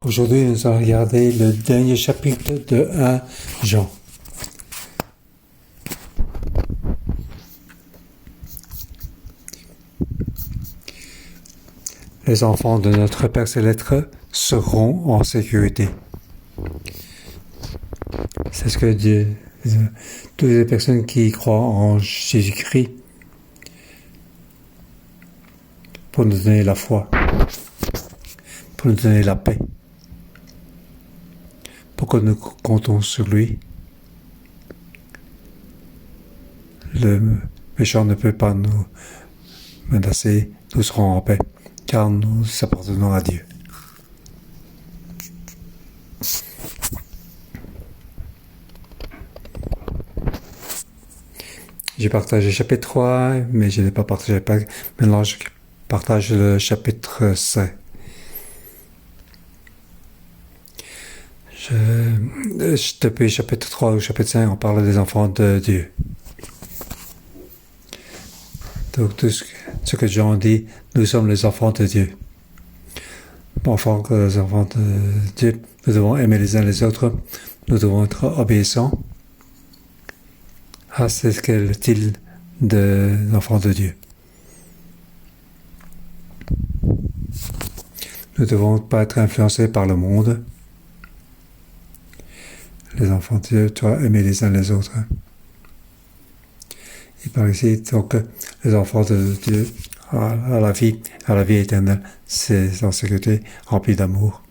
Aujourd'hui, nous allons regarder le dernier chapitre de 1 Jean. Les enfants de notre Père Céleste seront en sécurité. C'est ce que Dieu, toutes les personnes qui croient en Jésus-Christ, pour nous donner la foi, pour nous donner la paix, pour que nous comptons sur lui. Le méchant ne peut pas nous menacer, nous serons en paix, car nous appartenons à Dieu. J'ai partagé le chapitre 3, mais je n'ai pas partagé. Maintenant, je partage le chapitre 5. Depuis le chapitre 3 au chapitre 5, on parle des enfants de Dieu. Donc, tout ce que Jean dit, nous sommes les enfants de Dieu. Enfants que les enfants de Dieu, nous devons aimer les uns les autres, nous devons être obéissants. Ah, c'est ce qu'est le style de l'enfant de Dieu. Nous ne devons pas être influencés par le monde. Les enfants de Dieu doivent aimer les uns les autres. Il parle ici, donc, les enfants de Dieu à la vie éternelle, c'est en sécurité, rempli d'amour.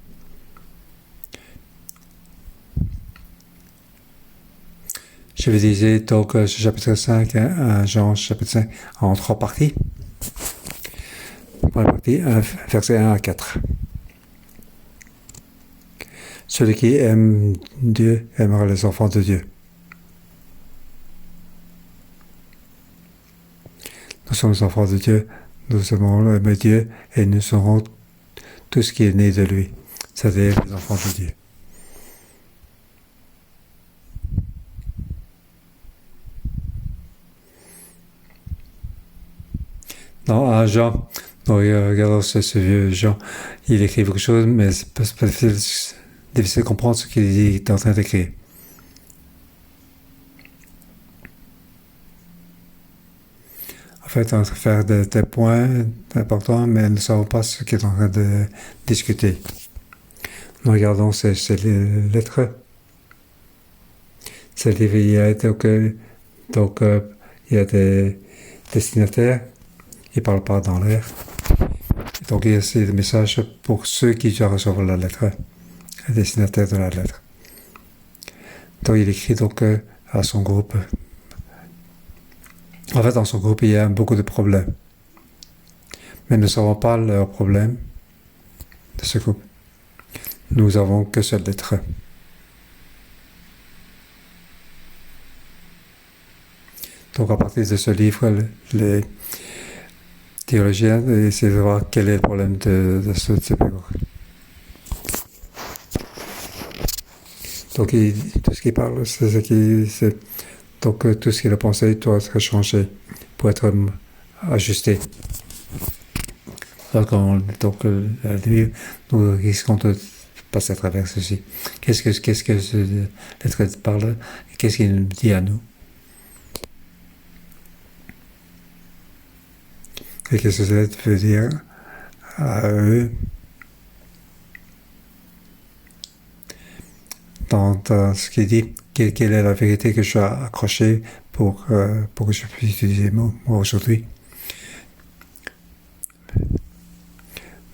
Je vais dire donc ce chapitre 5, Jean chapitre 5, en 3 parties. Première partie, versets 1 à 4. Celui qui aime Dieu aimera les enfants de Dieu. Nous sommes les enfants de Dieu, nous aimons aimer Dieu et nous serons tout ce qui est né de lui, c'est-à-dire les enfants de Dieu. Dans Jean, regardons ce vieux Jean, il écrit quelque chose, mais c'est pas difficile de comprendre ce qu'il est en train d'écrire. En fait, on va faire des points importants, mais nous ne savons pas ce qu'il est en train de discuter. Nous regardons ces lettres. Ces livres, il y a des destinataires. Il ne parle pas dans l'air. Donc, il y a ces messages pour ceux qui doivent recevoir la lettre, le destinataire de la lettre. Donc, il écrit donc à son groupe. En fait, dans son groupe, il y a beaucoup de problèmes. Mais nous ne savons pas leurs problèmes de ce groupe. Nous n'avons que cette lettre. Donc, à partir de ce livre, les théologiens essaient de voir quel est le problème de ce groupe. Donc, tout ce qu'il parle, c'est ce qui... Donc, tout ce qu'il a pensé doit être changé pour être ajusté. Donc, nous risquons de passer à travers ceci. Qu'est-ce que ce lettre parle? Qu'est-ce qu'il nous dit à nous? Et qu'est-ce que cette lettre veut dire à eux? Dans ce qu'il dit, quelle est la vérité que je dois accrocher pour que je puisse utiliser moi aujourd'hui.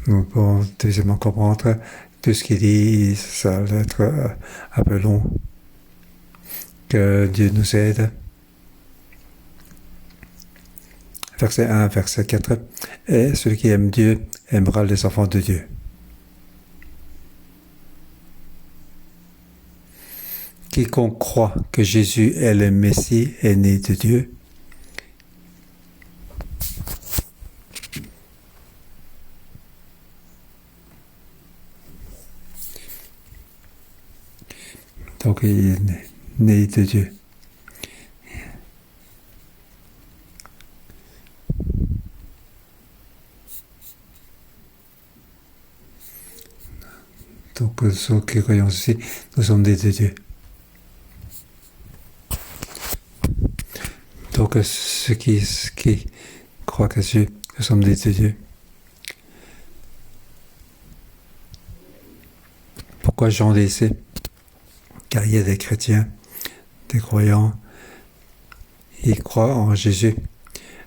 Nous pouvons deuxièmement comprendre tout ce qu'il dit, ça va être un peu long. Que Dieu nous aide. Verset 1, verset 4. Et celui qui aime Dieu aimera les enfants de Dieu. Quiconque croit que Jésus est le Messie est né de Dieu. Donc, il est né de Dieu. Donc, ceux qui croyons aussi, nous sommes des de Dieu. Donc, ceux qui croient que nous sommes des de Dieu. Pourquoi Jean dit ici? Car il y a des chrétiens, des croyants, ils croient en Jésus,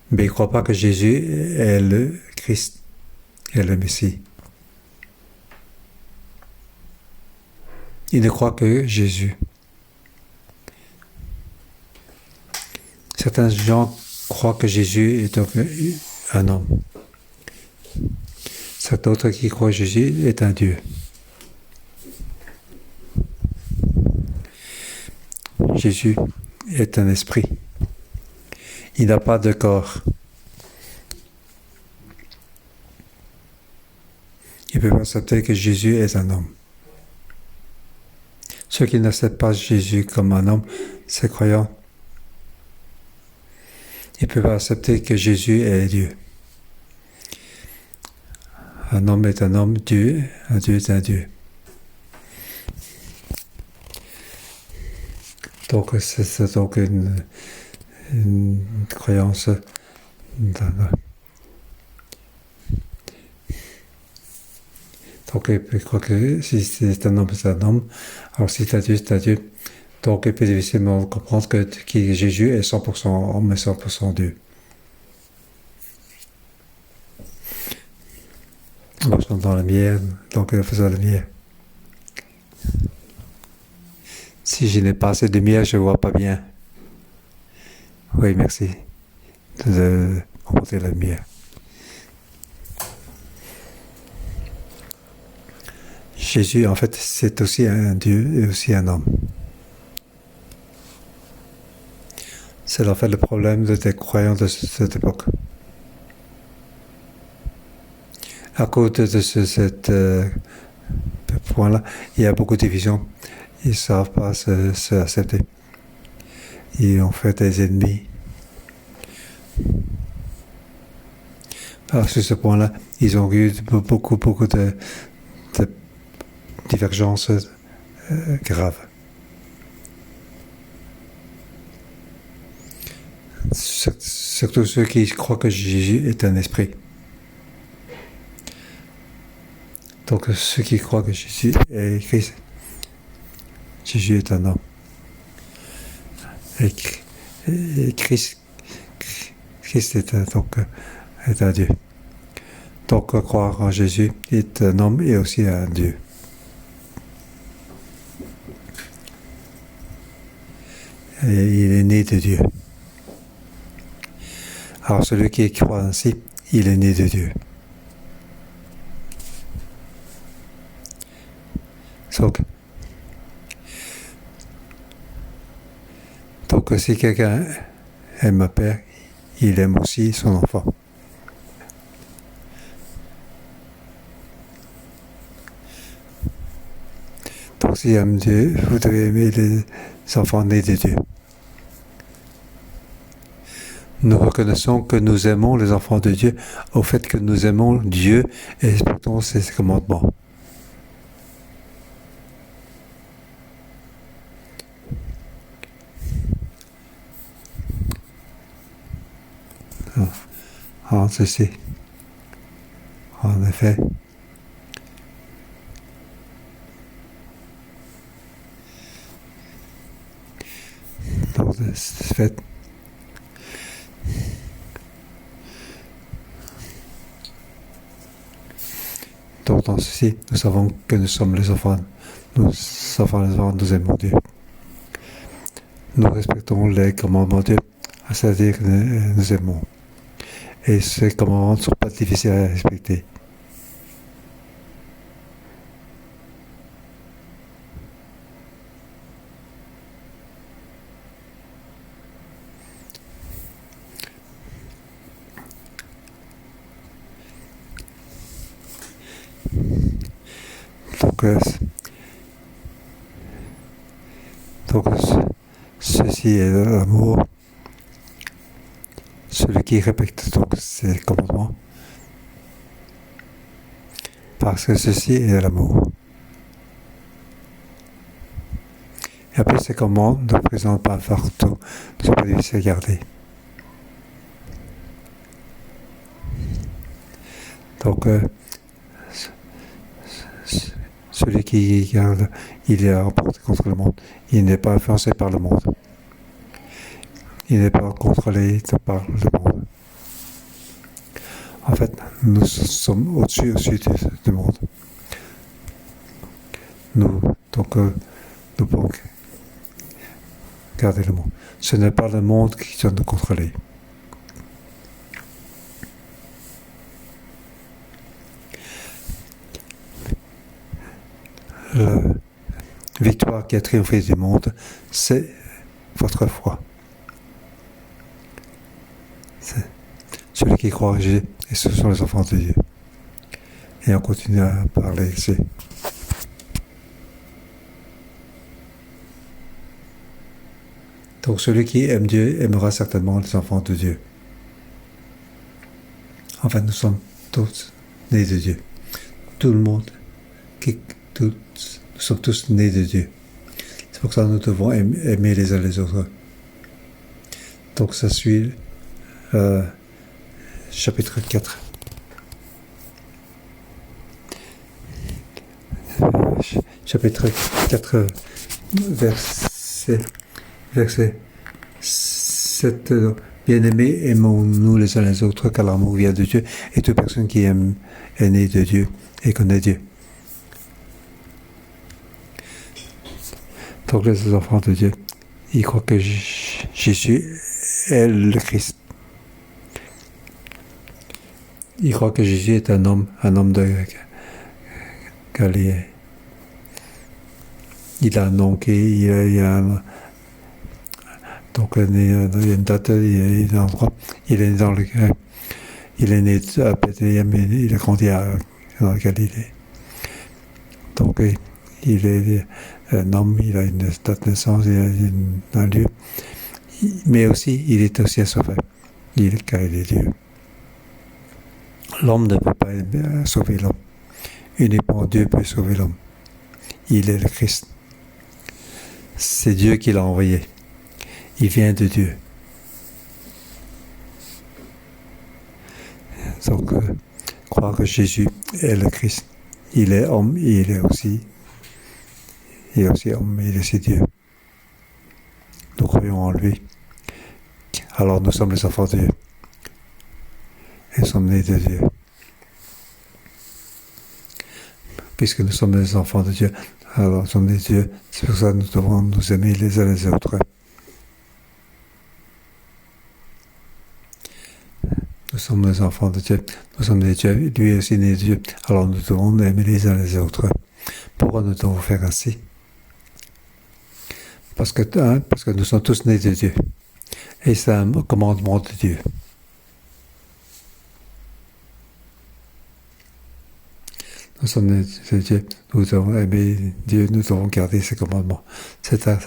mais ils ne croient pas que Jésus est le Christ, est le Messie. Ils ne croient que Jésus. Certains gens croient que Jésus est un homme. Certains autres qui croient que Jésus est un Dieu. Jésus est un esprit. Il n'a pas de corps. Ils peuvent accepter que Jésus est un homme. Ceux qui n'acceptent pas Jésus comme un homme, ces croyants, ils peuvent accepter que Jésus est Dieu. Un homme est un homme, Dieu est un Dieu. Donc c'est donc une croyance donc il croit que si c'est un homme, c'est un homme. Alors si c'est un Dieu, c'est un Dieu. Donc il peut difficilement comprendre que Jésus est 100% homme et 100% Dieu. Marchant dans la lumière, donc il faisait la lumière. Si je n'ai pas assez de lumière, je ne vois pas bien. Oui, merci de remonter la lumière. Jésus, en fait, c'est aussi un Dieu et aussi un homme. C'est en fait le problème des croyants de cette époque. À cause de ce point-là, il y a beaucoup de divisions. Ils ne savent pas se accepter. Ils ont fait des ennemis. Alors, sur ce point-là, ils ont eu beaucoup de divergences graves. Surtout ceux qui croient que Jésus est un esprit. Donc, ceux qui croient que Jésus est Christ, Jésus est un homme. Et Christ est un Dieu. Donc, croire en Jésus est un homme et aussi un Dieu. Et il est né de Dieu. Alors, celui qui croit ainsi, il est né de Dieu. Donc si quelqu'un aime un père, il aime aussi son enfant. Donc si aime Dieu, vous devez aimer les enfants nés de Dieu. Nous reconnaissons que nous aimons les enfants de Dieu au fait que nous aimons Dieu et respectons ses commandements. En ceci, en effet, dans ce fait, donc dans ceci, nous savons que nous sommes les enfants, nous aimons Dieu. Nous respectons les commandements de Dieu, c'est-à-dire que nous aimons. Et ces commandements ne sont pas difficiles à respecter. Donc ceci est l'amour. Celui qui respecte donc ces commandements. Parce que ceci est l'amour. Et après, ces commandes ne représentent pas partout, ne sont pas difficiles à garder. Donc, celui qui garde, il est remporté contre le monde. Il n'est pas influencé par le monde. Il n'est pas contrôlé par le monde. En fait, nous sommes au-dessus du monde. Donc, nous pouvons garder le monde. Ce n'est pas le monde qui doit nous contrôler. La victoire qui a triomphé du monde, c'est votre foi. C'est celui qui croit en Jésus, et ce sont les enfants de Dieu. Et on continue à parler ici. Donc celui qui aime Dieu aimera certainement les enfants de Dieu. En fait, nous sommes tous nés de Dieu. Tout le monde, nous sommes tous nés de Dieu. C'est pour ça que nous devons aimer les uns les autres. Donc ça suit chapitre 4. Chapitre 4, verset 7. Bien-aimés, aimons-nous les uns les autres, car l'amour vient de Dieu, et toute personne qui aime est née de Dieu et connaît Dieu. Donc les enfants de Dieu, ils croient que Jésus est le Christ. Ils croient que Jésus est un homme de Galilée. Il a un nom il a un... Donc il y a une date, il y a un endroit. Il est né à Bethléem, il a grandi dans la Galilée. Donc il est un homme, il a une date de naissance, il a un lieu. Mais aussi, il est aussi un sauveur, car il est Dieu. L'homme ne peut pas sauver l'homme. Uniquement Dieu peut sauver l'homme. Il est le Christ. C'est Dieu qui l'a envoyé. Il vient de Dieu. Donc, croire que Jésus est le Christ. Il est homme, il est aussi homme, il est aussi Dieu. Nous croyons en lui. Alors nous sommes les enfants de Dieu. Et nous sommes nés de Dieu. Puisque nous sommes les enfants de Dieu, alors nous sommes nés de Dieu. C'est pour ça que nous devons nous aimer les uns les autres. Nous sommes les enfants de Dieu. Nous sommes des dieux. Lui est aussi né de Dieu. Alors nous devons aimer les uns les autres. Pourquoi nous devons faire ainsi? Parce que nous sommes tous nés de Dieu. Et c'est un commandement de Dieu. Nous sommes nés de Dieu. Nous devons aimer Dieu. Nous devons garder ses commandements. C'est un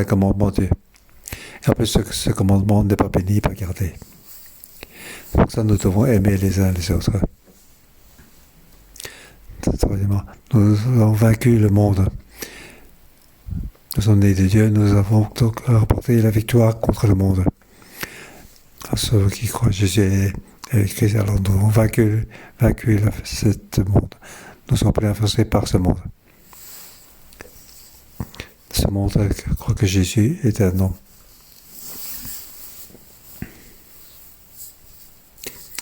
commandement de Dieu. Et en plus, ce commandement n'est pas béni, pas gardé. Pour ça, nous devons aimer les uns les autres. Troisièmement, nous avons vaincu le monde. Nous sommes nés de Dieu, nous avons donc remporté la victoire contre le monde. À ceux qui croient que Jésus est Christ, alors nous avons vaincu ce monde. Nous sommes plus influencés par ce monde. Ce monde croit que Jésus est un homme.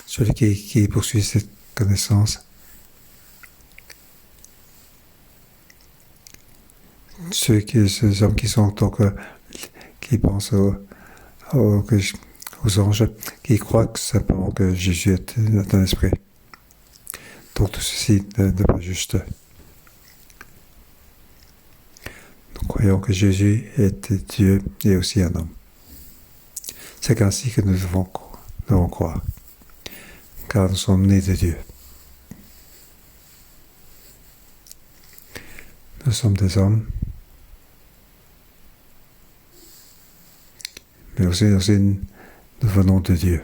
Celui qui poursuit cette connaissance, ces hommes qui sont donc qui pensent aux anges, qui croient simplement que Jésus est un esprit. Donc tout ceci n'est pas juste. Nous croyons que Jésus est Dieu et aussi un homme. C'est ainsi que nous devons croire. Car nous sommes nés de Dieu. Nous sommes des hommes, mais aussi nous venons de Dieu.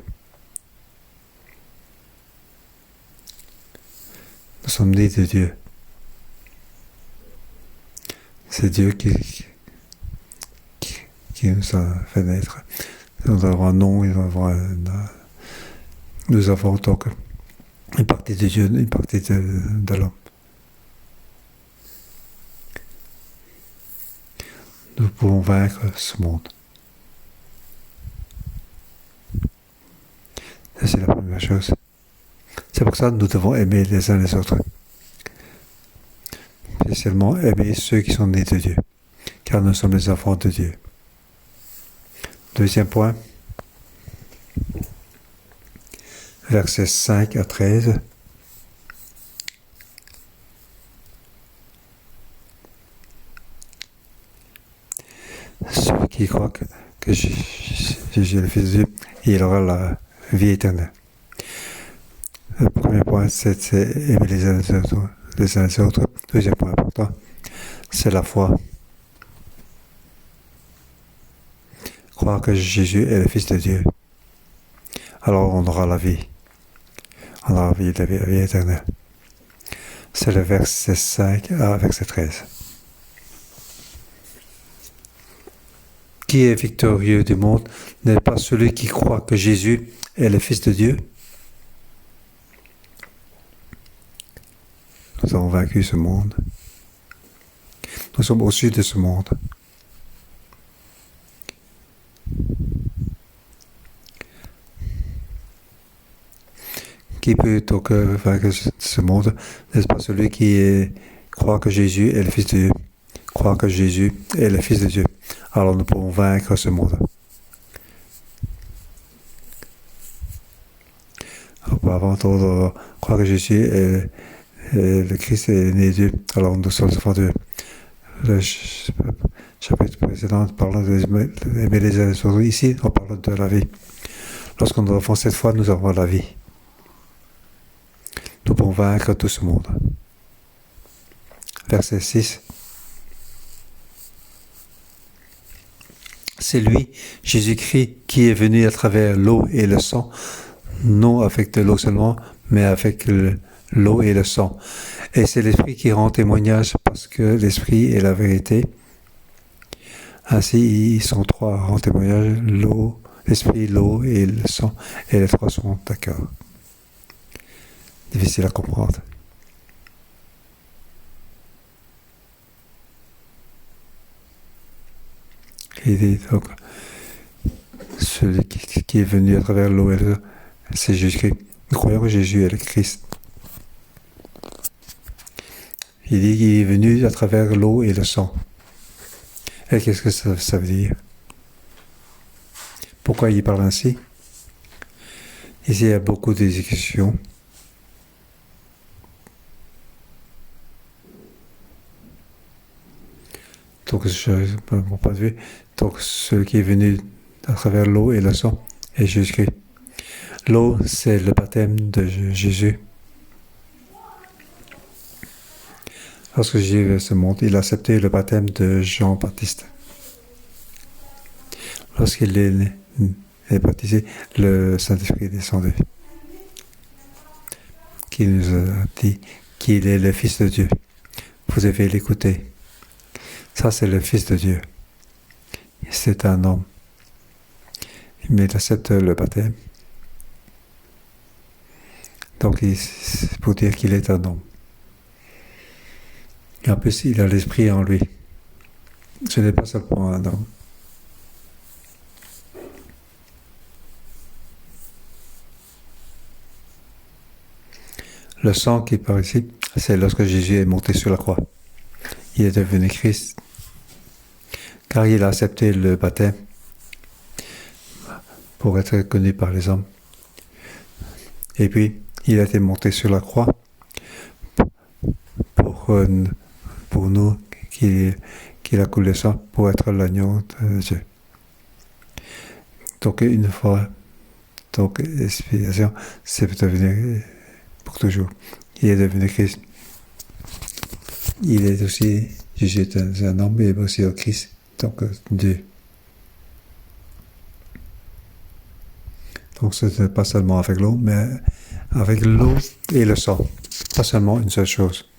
Nous sommes nés de Dieu. C'est Dieu qui nous a fait naître. Nous avons un nom, nous avons donc une partie de Dieu, une partie de l'homme. Nous pouvons vaincre ce monde. Ça, c'est la première chose. C'est pour ça que nous devons aimer les uns les autres. Spécialement aimer ceux qui sont nés de Dieu, car nous sommes les enfants de Dieu. Deuxième point, versets 5 à 13. Celui qui croit que Jésus est le Fils de Dieu, il aura la vie éternelle. Le premier point, c'est aimer les uns les autres. Deuxième point important, c'est la foi. Croire que Jésus est le Fils de Dieu. Alors on aura la vie. On aura la vie éternelle. C'est le verset 5 à verset 13. Qui est victorieux du monde n'est pas celui qui croit que Jésus est le Fils de Dieu. Nous avons vaincu ce monde. Nous sommes au-dessus de ce monde. Qui peut donc vaincre ce monde? N'est-ce pas celui qui croit que Jésus est le Fils de Dieu? Croire que Jésus est le Fils de Dieu. Alors nous pouvons vaincre ce monde. Auparavant, on croire que Jésus est le Christ est né de Dieu. Alors nous sommes enfants de Dieu. Le chapitre précédent parle d'aimer les uns les autres. Ici, on parle de la vie. Lorsque nous avons cette foi, nous avons la vie. Nous pouvons vaincre tout ce monde. Verset 6. C'est lui, Jésus-Christ, qui est venu à travers l'eau et le sang, non avec de l'eau seulement, mais avec l'eau et le sang. Et c'est l'Esprit qui rend témoignage parce que l'Esprit est la vérité. Ainsi, ils sont trois rend témoignage, l'eau, l'Esprit, l'eau et le sang. Et les trois sont d'accord. Difficile à comprendre. Il dit donc, celui qui est venu à travers l'eau et le sang, c'est Jésus-Christ. Nous croyons que Jésus est le Christ. Il dit qu'il est venu à travers l'eau et le sang. Et qu'est-ce que ça veut dire? Pourquoi il parle ainsi? Ici, il y a beaucoup d'exécutions. Donc, mon point de vue, donc celui qui est venu à travers l'eau et le sang est Jésus-Christ. L'eau, c'est le baptême de Jésus. Lorsque Jésus est venu ce monde, il a accepté le baptême de Jean-Baptiste. Lorsqu'il est baptisé, le Saint-Esprit est descendu, qui nous a dit qu'il est le Fils de Dieu. Vous devez l'écouter. Ça, c'est le Fils de Dieu. C'est un homme. Mais il accepte le baptême. Donc, c'est pour dire qu'il est un homme. Et en plus, il a l'Esprit en lui. Ce n'est pas seulement un homme. Le sang qui part ici, c'est lorsque Jésus est monté sur la croix. Il est devenu Christ, car il a accepté le baptême pour être connu par les hommes. Et puis, il a été monté sur la croix pour nous, qu'il a coulé sang pour être l'agneau de Dieu. Donc, une fois, donc, expiation, c'est devenu pour toujours. Il est devenu Christ. Il est aussi, Jésus est un homme, mais aussi au Christ, donc Dieu. Donc ce n'est pas seulement avec l'eau, mais avec l'eau et le sang. Pas seulement une seule chose.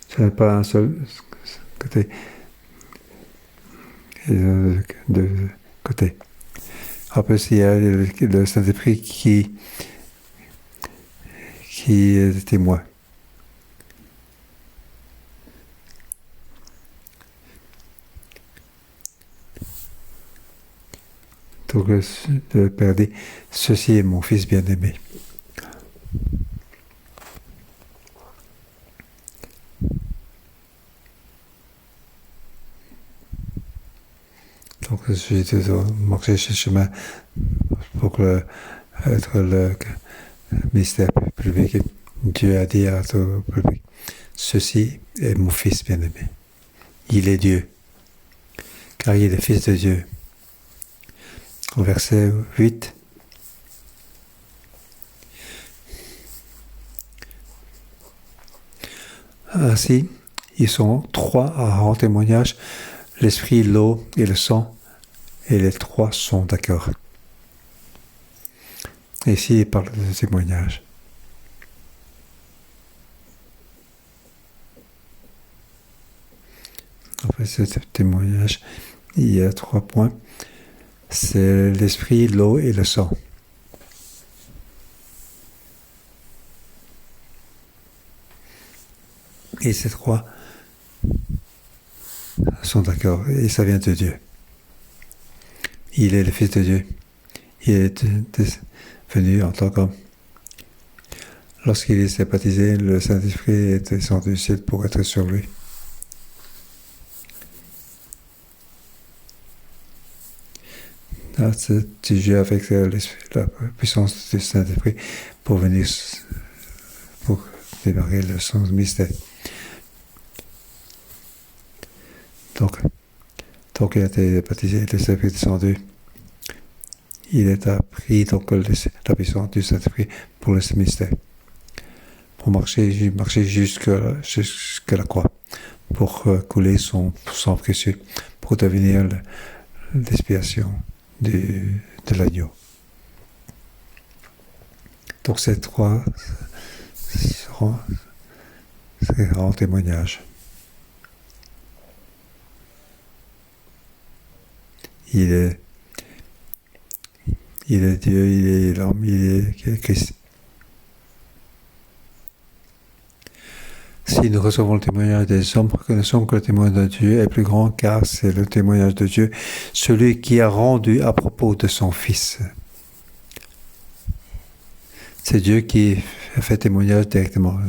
Ce n'est pas un seul, côté. Et de côté. Après, il y a le Saint-Esprit qui est témoin. Donc, le Père dit, ceci est mon Fils bien-aimé. Donc, j'ai dû marcher ce chemin pour être le mystère public. Dieu a dit à tout public, ceci est mon Fils bien-aimé. Il est Dieu, car il est le Fils de Dieu. Au verset 8, ainsi, ils sont trois à rendre témoignage, l'esprit, l'eau et le sang, et les trois sont d'accord. Et ici, il parle de témoignage. Après ce témoignage, il y a 3 points. C'est l'esprit, l'eau et le sang. Et ces 3 sont d'accord. Et ça vient de Dieu. Il est le Fils de Dieu. Il est venu en tant qu'homme. Lorsqu'il s'est baptisé, le Saint-Esprit est descendu du ciel pour être sur lui. Là, tu joues avec la puissance du Saint-Esprit pour venir, pour démarrer le sens mystère. Donc il a été baptisé, le Saint-Esprit est descendu. Il est appris donc la puissance du Saint-Esprit pour le mystère. Pour marcher jusqu'à la croix, pour couler son sang précieux, pour devenir l'expiation de l'agneau. Donc ces 3 seront en témoignage. Il est Dieu, il est l'homme, il est Christ. Si nous recevons le témoignage des hommes, reconnaissons que le témoignage de Dieu est plus grand, car c'est le témoignage de Dieu, celui qui a rendu à propos de son Fils. C'est Dieu qui a fait témoignage directement.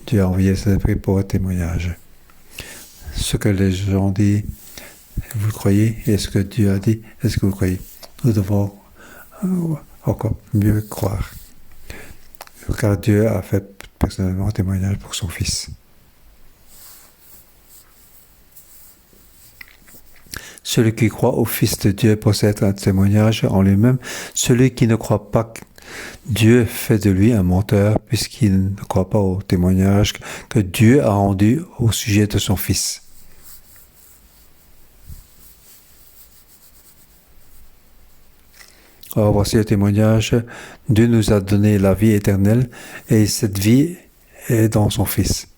Dieu a envoyé le Saint-Esprit pour un témoignage. Ce que les gens disent, vous le croyez? Et ce que Dieu a dit, est-ce que vous le croyez? Nous devons encore mieux croire. Car Dieu a fait personnellement un témoignage pour son Fils. Celui qui croit au Fils de Dieu possède un témoignage en lui-même. Celui qui ne croit pas, Dieu fait de lui un menteur, puisqu'il ne croit pas au témoignage que Dieu a rendu au sujet de son Fils. Alors voici le témoignage. Dieu nous a donné la vie éternelle et cette vie est dans son Fils.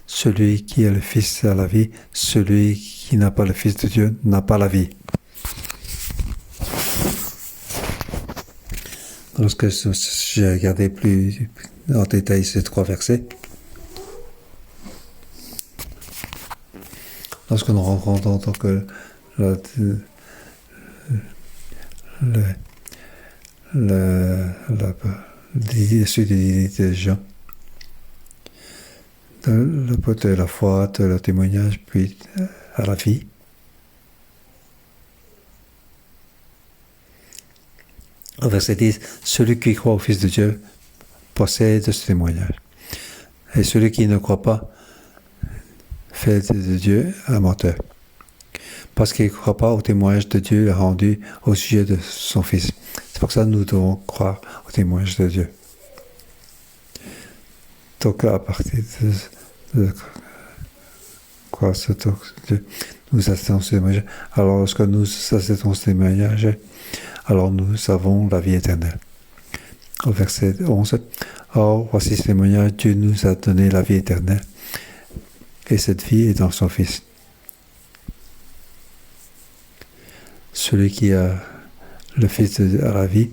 Celui qui a le Fils a la vie, celui qui n'a pas le Fils de Dieu n'a pas la vie. Lorsque j'ai regardé plus en détail ces 3 versets, lorsque nous rentrons dans l'issue des gens, le côté de la foi, de le témoignage, puis à la vie. Au verset 10, celui qui croit au Fils de Dieu possède ce témoignage. Et celui qui ne croit pas fait de Dieu un menteur. Parce qu'il ne croit pas au témoignage de Dieu rendu au sujet de son Fils. C'est pour ça que nous devons croire au témoignage de Dieu. Donc, à partir de croire ce Dieu, nous acceptons ce témoignage. Alors, lorsque nous acceptons ce témoignage, alors nous avons la vie éternelle. au verset 11. Or, voici ce témoignage, Dieu nous a donné la vie éternelle, et cette vie est dans son Fils. Celui qui a le Fils a la vie,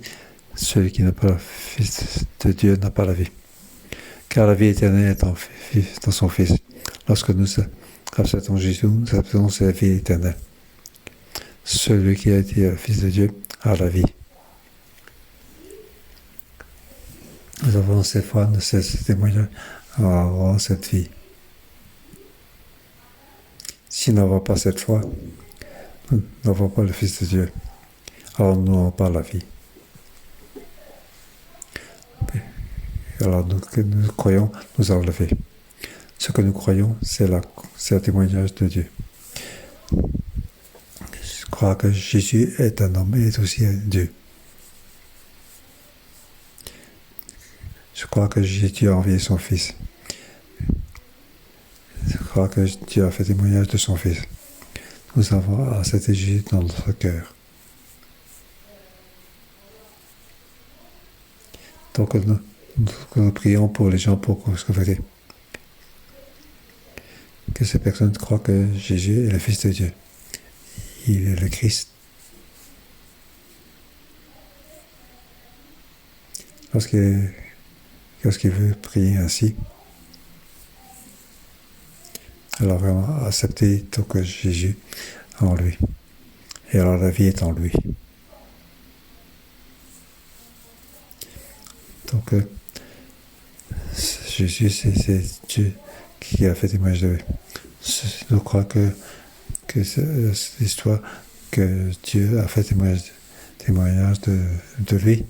celui qui n'a pas le Fils de Dieu n'a pas la vie. Car la vie éternelle est dans son Fils. Lorsque nous acceptons Jésus, nous acceptons la vie éternelle. Celui qui a été le Fils de Dieu a la vie. Nous avons cette foi, ce témoignage, avoir cette vie. Si nous n'avons pas cette foi, nous n'avons pas le Fils de Dieu. Alors nous n'avons pas la vie. Alors nous croyons, nous avons la vie. Ce que nous croyons, c'est le témoignage de Dieu. Je crois que Jésus est un homme et est aussi un Dieu. Je crois que Dieu a envoyé son Fils. Je crois que Dieu a fait témoignage de son Fils. Nous avons accepté Jésus dans notre cœur. Donc nous prions pour les gens pour se convertir. Que ces personnes croient que Jésus est le Fils de Dieu. Il est le Christ. Lorsqu'il veut prier ainsi, alors vraiment accepter donc Jésus en lui. Et alors la vie est en lui. Donc Jésus, c'est Dieu qui a fait témoignage de lui. Je crois que cette histoire que Dieu a fait témoignage de lui.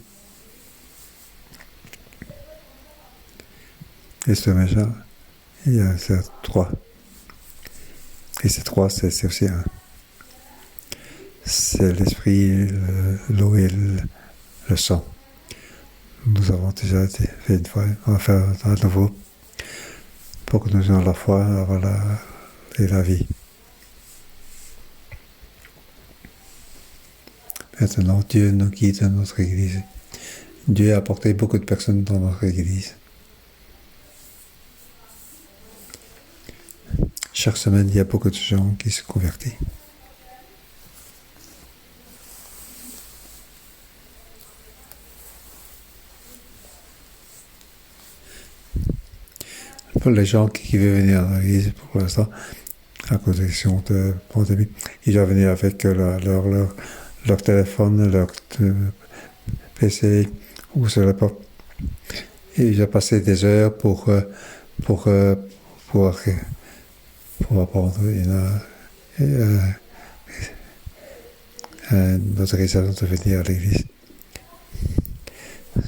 Et ce témoignage, il y a trois. Et ces trois, c'est aussi un. C'est l'esprit, l'eau et le sang. Nous avons déjà fait une fois, on va faire à nouveau pour que nous ayons la foi et la vie. Maintenant, Dieu nous guide dans notre Église. Dieu a apporté beaucoup de personnes dans notre Église. Chaque semaine, il y a beaucoup de gens qui se convertissent. Pour les gens qui veulent venir dans l'église pour l'instant, à cause des questions de pandémie, ils doivent venir avec leur téléphone, leur PC ou sur la porte. Et ils ont passé des heures pour apprendre une autorisation de venir à l'église.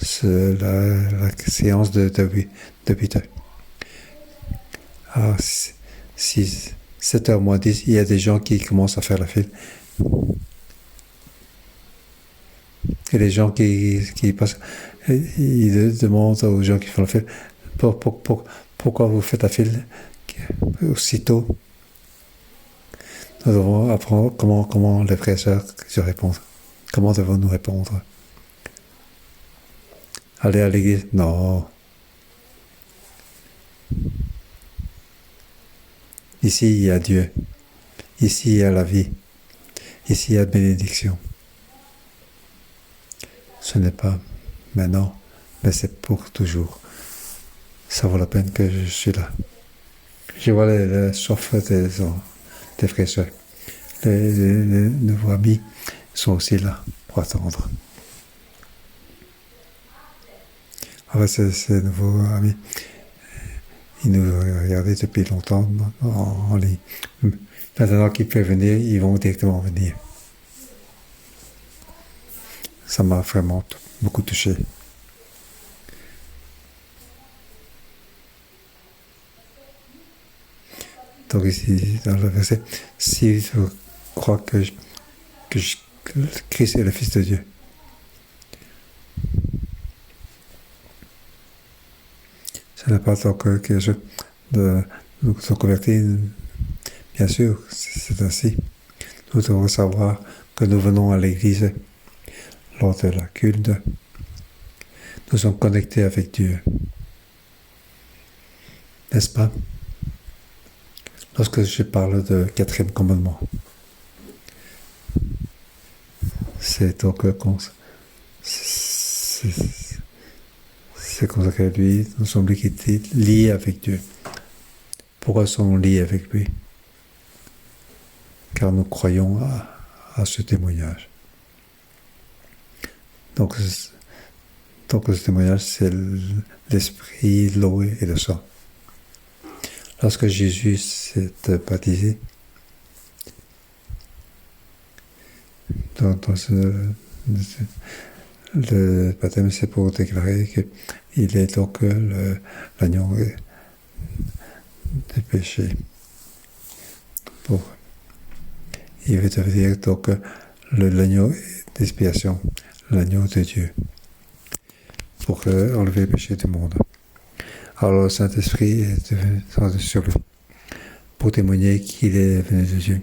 C'est la séance de 8 heures. À 7h moins 10, il y a des gens qui commencent à faire la file. Et les gens qui passent, ils demandent aux gens qui font la file, pourquoi vous faites la file aussitôt? Nous devons apprendre comment les frères et sœurs se répondent. Comment devons-nous répondre? Aller à l'église? Non. Ici, il y a Dieu. Ici, il y a la vie. Ici, il y a bénédiction. Ce n'est pas maintenant, mais c'est pour toujours. Ça vaut la peine que je suis là. Je vois les soif des frères et sœurs. Les nouveaux amis sont aussi là pour attendre. En fait, ces nouveaux amis, ils nous regardaient depuis longtemps en ligne. Maintenant qu'ils peuvent venir, ils vont directement venir. Ça m'a vraiment beaucoup touché. Donc ici, dans le verset, si je crois que Christ est le Fils de Dieu, ce n'est pas tant que nous sommes convertis, bien sûr, c'est ainsi. Nous devons savoir que nous venons à l'église lors de la culte. nous sommes connectés avec Dieu. N'est-ce pas? Lorsque je parle de 4e commandement, c'est donc c'est consacré à lui, nous sommes liés avec Dieu. Pourquoi sommes-nous liés avec lui? Car nous croyons à ce témoignage. Donc ce témoignage, c'est l'esprit, l'eau et le sang. Lorsque Jésus s'est baptisé, le baptême, c'est pour déclarer qu'il est donc l'agneau du péché. Il veut devenir donc l'agneau d'expiation, l'agneau de Dieu, pour enlever le péché du monde. Alors le Saint-Esprit est descendu sur lui pour témoigner qu'il est venu de Dieu.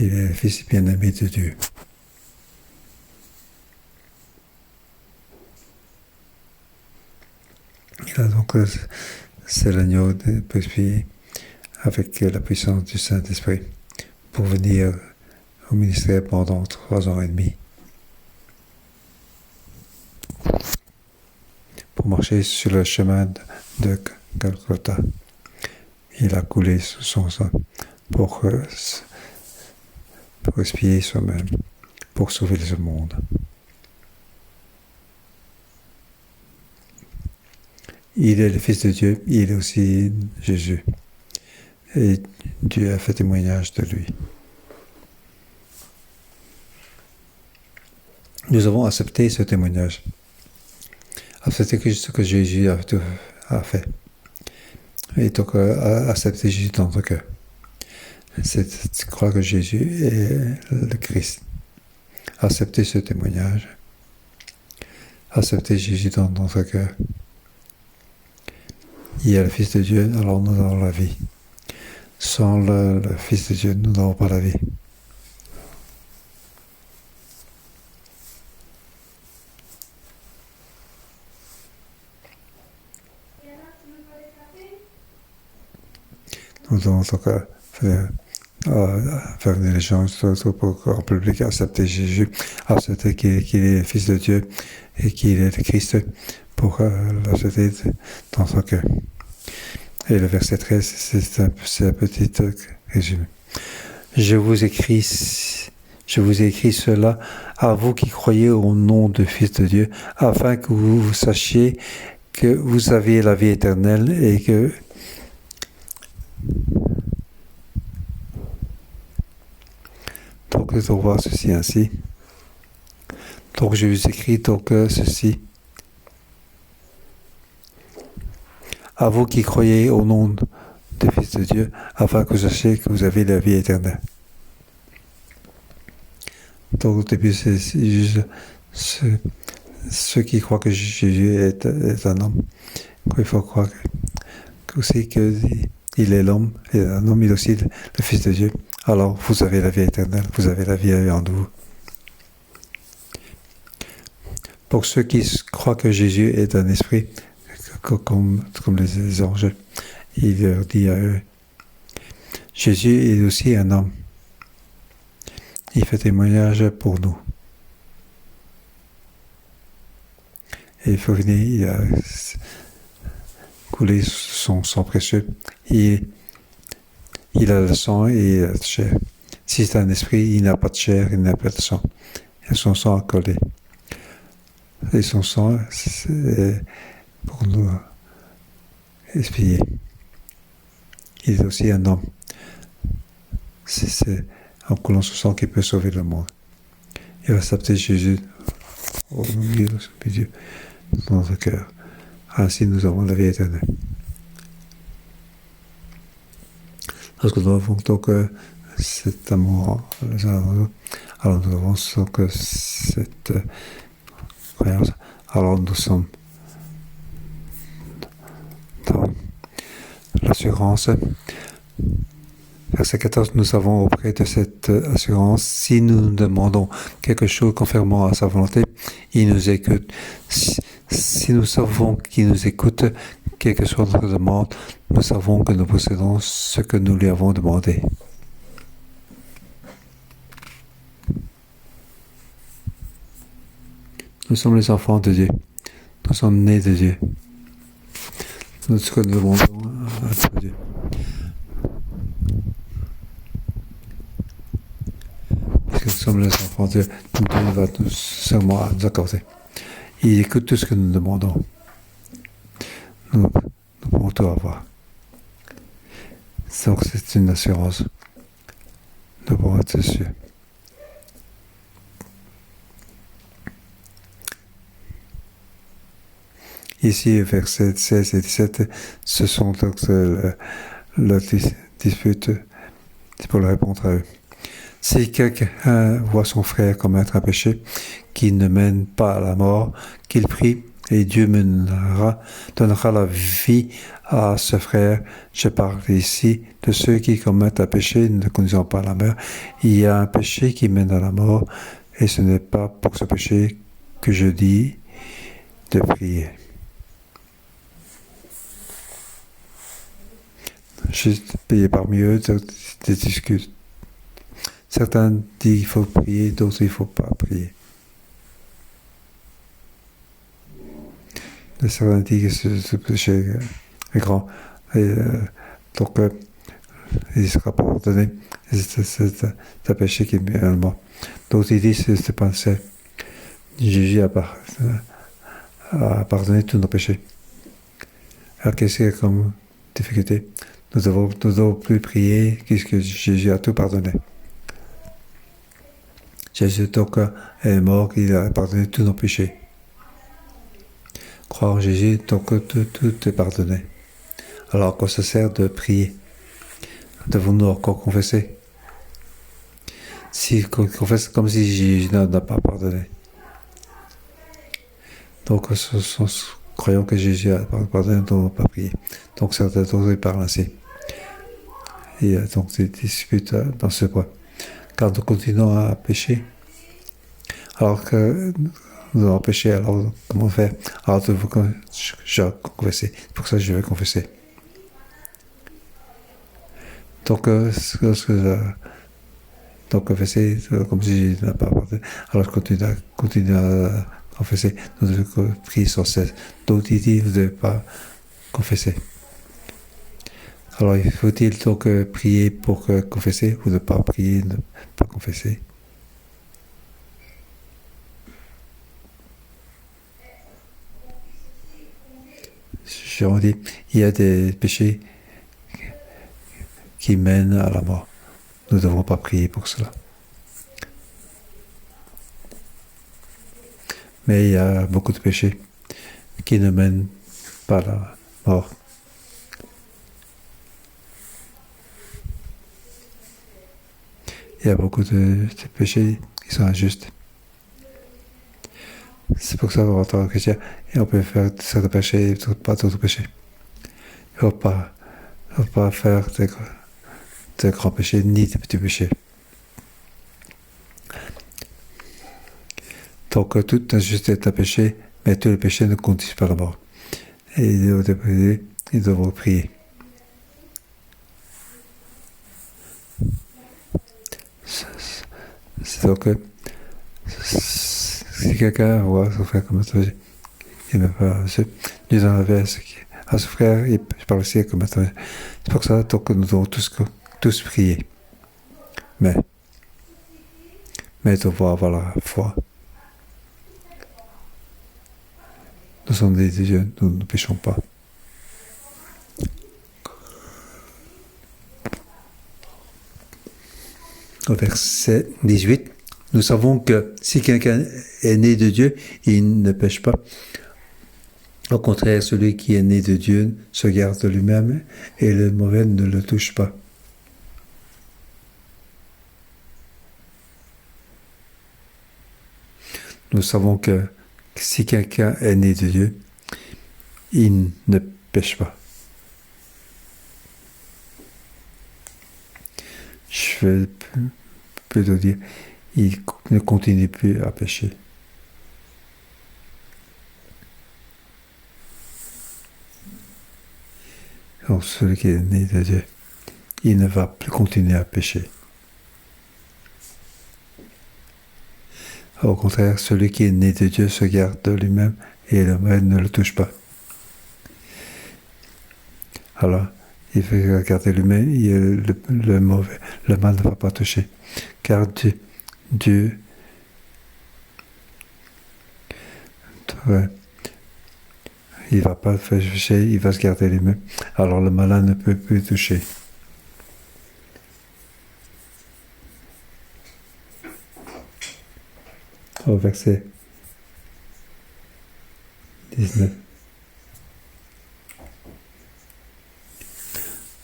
Il est le Fils bien-aimé de Dieu. Et là, donc, c'est l'agneau expié avec la puissance du Saint-Esprit pour venir au ministère pendant 3 ans et demi. Pour marcher sur le chemin de Golgotha. Il a coulé son sang pour expier soi-même, pour sauver le monde. Il est le Fils de Dieu, il est aussi Jésus. Et Dieu a fait témoignage de lui. Nous avons accepté ce témoignage. Accepter ce que Jésus a fait. Et donc, accepter Jésus dans notre cœur. C'est croire que Jésus est le Christ. Accepter ce témoignage. Accepter Jésus dans notre cœur. Il est le Fils de Dieu, alors nous avons la vie. Sans le Fils de Dieu, nous n'avons pas la vie. Nous devons donc faire venir les gens pour en public accepter Jésus, accepter qu'il est le Fils de Dieu et qu'il est le Christ pour l'accepter dans son cœur. Et le verset 13, c'est un petit résumé. Je vous ai écrit cela à vous qui croyez au nom du Fils de Dieu, afin que vous sachiez que vous avez la vie éternelle et que donc on voit ceci ainsi. Donc je vous écris donc ceci. À vous qui croyez au nom du Fils de Dieu, afin que vous sachiez que vous avez la vie éternelle. Donc au début, c'est juste ceux qui croient que Jésus est un homme. Il faut croire aussi qu'il est l'homme, et un homme, il est aussi le Fils de Dieu. Alors vous avez la vie éternelle, vous avez la vie en vous. Pour ceux qui croient que Jésus est un esprit, comme les anges, il leur dit à eux, Jésus est aussi un homme. Il fait témoignage pour nous. Et il faut venir, il a coulé son sang précieux. Il a le sang et la chair. Si c'est un esprit, il n'a pas de chair, il n'a pas de sang. Il a son sang à coller. Et son sang, c'est pour nous expier. Il est aussi un homme. C'est en coulant son sang qui peut sauver le monde. Il va accepter Jésus au milieu de Dieu dans notre cœur. Ainsi, nous avons la vie éternelle. Lorsque nous avons donc cet amour les uns aux autres, alors nous avons donc cette croyance, alors nous sommes dans l'assurance. Verset 14, nous savons auprès de cette assurance, si nous demandons quelque chose conformément à sa volonté, il nous écoute. Si nous savons qu'il nous écoute, quelle que soit notre demande, nous savons que nous possédons ce que nous lui avons demandé. Nous sommes les enfants de Dieu. Nous sommes nés de Dieu. Nous ce que nous demandons à Dieu. Parce que nous sommes les enfants de Dieu, Dieu va nous seulement nous accorder. Il écoute tout ce que nous demandons. Nous pouvons tout avoir. Donc c'est une assurance. Nous pouvons être sûrs. Ici, versets 16 et 17, ce sont donc la dispute, c'est pour répondre à eux. Si quelqu'un voit son frère commettre un péché qui ne mène pas à la mort, qu'il prie et Dieu donnera la vie à ce frère. Je parle ici de ceux qui commettent un péché ne conduisant pas à la mort. Il y a un péché qui mène à la mort et ce n'est pas pour ce péché que je dis de prier. Juste payer parmi eux des discussions. Certains disent qu'il faut prier, d'autres il ne faut pas prier. Certains disent que ce péché est grand et donc il sera pardonné. C'est un péché qui est mort. D'autres ils disent que c'est pas assez. Jésus a pardonné tous nos péchés. Alors qu'est-ce qu'il y a comme difficulté? Nous devons plus prier puisque Jésus a tout pardonné. Jésus donc est mort, il a pardonné tous nos péchés. Croire en Jésus, donc tout est pardonné. Alors à quoi ça sert de prier? Devons-nous encore confesser? Si on confesse comme si Jésus n'a pas pardonné. Donc croyons que Jésus a pardonné, nous ne devons pas prier. Donc certains d'autres parlent ainsi. Il y a donc des disputes dans ce point. Car nous continuons à pécher, alors que nous avons péché, alors comment faire? Alors je vais confesser. C'est pour ça que je vais confesser. Donc, donc confesser comme si je n'ai pas pardonné. Alors je continue à confesser. Nous devons prier sans cesse. D'autres disent vous ne devez pas confesser. Alors, faut-il donc prier pour confesser ou ne pas prier, ne pas confesser? Je redis, il y a des péchés qui mènent à la mort. Nous ne devons pas prier pour cela. Mais il y a beaucoup de péchés qui ne mènent pas à la mort. Il y a beaucoup de péchés qui sont injustes. C'est pour ça qu'en tant que chrétien, on peut faire certains péchés, pas d'autres péchés. Il ne faut pas faire de grands péchés ni de petits péchés. Donc toute injustice est un péché, mais tous les péchés ne conduisent pas à la mort. Et ils devront prier. C'est donc si quelqu'un voit son frère comme un il ne pas Dieu en avait à ce frère, je parle aussi comme un c'est pour ça donc, que nous devons tous prier. Mais nous devons avoir la foi. Nous sommes des dieux, nous ne péchons pas. Au verset 18, nous savons que si quelqu'un est né de Dieu, il ne pêche pas. Au contraire, celui qui est né de Dieu se garde de lui-même et le mauvais ne le touche pas. Nous savons que si quelqu'un est né de Dieu, il ne pêche pas. Je vais plutôt dire, il ne continue plus à pécher. Donc celui qui est né de Dieu, il ne va plus continuer à pécher. Au contraire, celui qui est né de Dieu se garde de lui-même et le mal ne le touche pas. Alors, il veut garder lui-même et le mauvais, le mal ne va pas toucher. Car Dieu ouais, il ne va pas faire toucher, il va se garder lui-même. Alors le malin ne peut plus toucher. Au verset 19.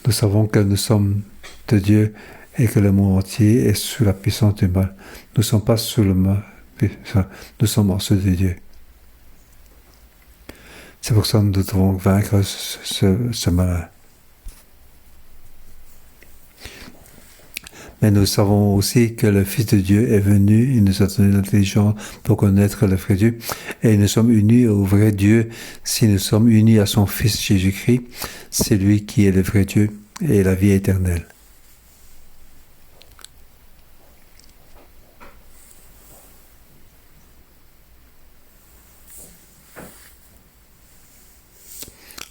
Nous savons que nous sommes de Dieu et que le monde entier est sous la puissance du mal. Nous ne sommes pas sous le mal, nous sommes en dessous de Dieu. C'est pour ça que nous devons vaincre ce malin. Mais nous savons aussi que le Fils de Dieu est venu, il nous a donné l'intelligence pour connaître le vrai Dieu. Et nous sommes unis au vrai Dieu si nous sommes unis à son Fils Jésus-Christ. C'est lui qui est le vrai Dieu et la vie éternelle.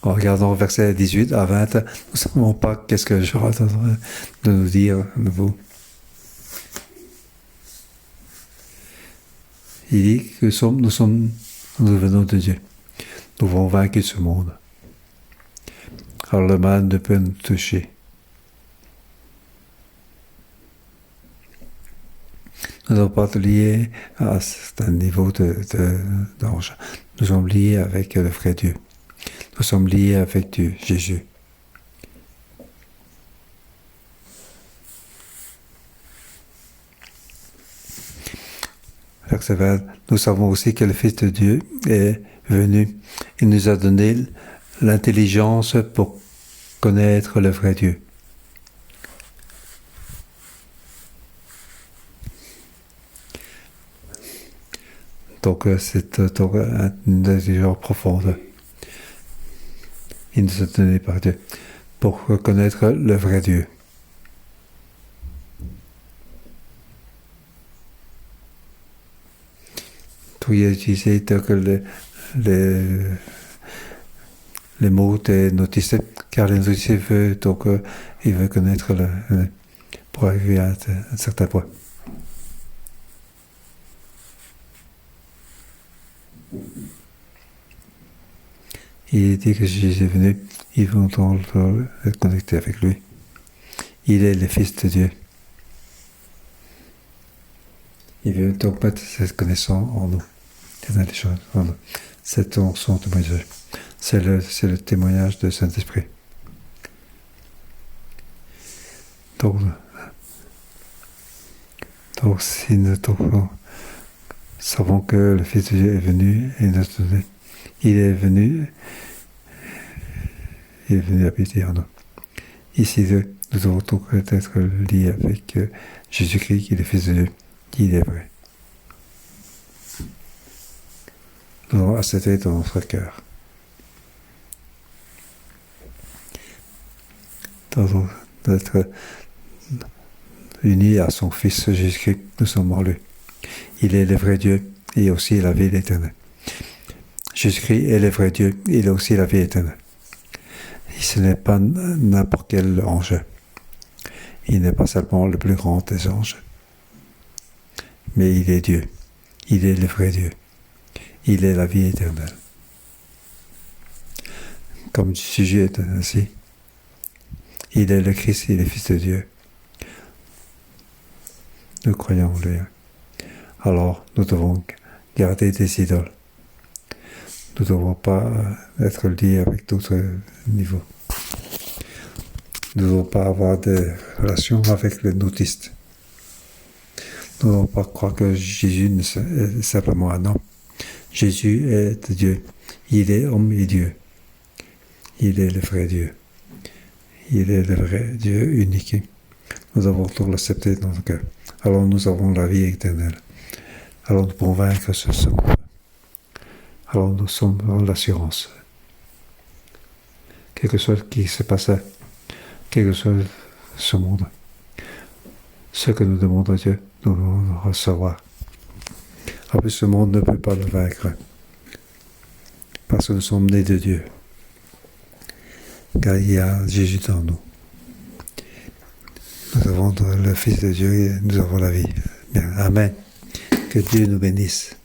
En regardant verset 18 à 20, nous ne savons pas qu'est-ce que je suis en train de nous dire à nouveau. Il dit que nous venons de Dieu. Nous devons vaincre ce monde. Alors le mal ne peut nous toucher. Nous ne sommes pas liés à un certain niveau d'ange. Nous sommes liés avec le vrai Dieu. Nous sommes liés avec Dieu, Jésus. Verset 20, nous savons aussi que le Fils de Dieu est venu. Il nous a donné l'intelligence pour connaître le vrai Dieu. Donc c'est une intelligence profonde. Il nous a donné par Dieu pour connaître le vrai Dieu. Tout est utilisé que les mots des notices, car les notices veulent donc il veut connaître pour arriver à un certain point. Il dit que Jésus est venu, ils vont être connectés avec lui. Il est le Fils de Dieu. Il veut donc mettre cette connaissance en nous, cette intelligence en nous. C'est son témoignage. C'est le témoignage du Saint-Esprit. Donc si nous savons que le Fils de Dieu est venu et il est venu habiter en nous. Ici, nous devons donc être liés avec Jésus-Christ, qui est le Fils de Dieu, qui est vrai. Nous devons accepter dans notre cœur. D'être unis à son Fils Jésus-Christ, nous sommes en lui. Il est le vrai Dieu et aussi la vie éternelle. Jésus-Christ est le vrai Dieu, il est aussi la vie éternelle. Et ce n'est pas n'importe quel ange. Il n'est pas seulement le plus grand des anges. Mais il est Dieu. Il est le vrai Dieu. Il est la vie éternelle. Comme Jésus est ainsi, il est le Christ, il est le Fils de Dieu. Nous croyons en lui. Alors, nous devons garder des idoles. Nous ne devons pas être liés avec d'autres niveaux. Nous ne devons pas avoir de relations avec les nautistes. Nous ne devons pas croire que Jésus est simplement un homme. Jésus est Dieu. Il est homme et Dieu. Il est le vrai Dieu. Il est le vrai Dieu unique. Nous devons tout l'accepter dans notre cœur. Alors nous avons la vie éternelle. Alors nous pouvons vaincre ce monde. Alors nous sommes dans l'assurance. quel que soit ce qui se passe, quel que soit ce monde. Ce que nous demandons à Dieu, nous allons le recevoir. En plus, ce monde ne peut pas le vaincre, parce que nous sommes nés de Dieu, car il y a Jésus dans nous. Nous avons le Fils de Dieu et nous avons la vie. Bien, Amen. Que Dieu nous bénisse.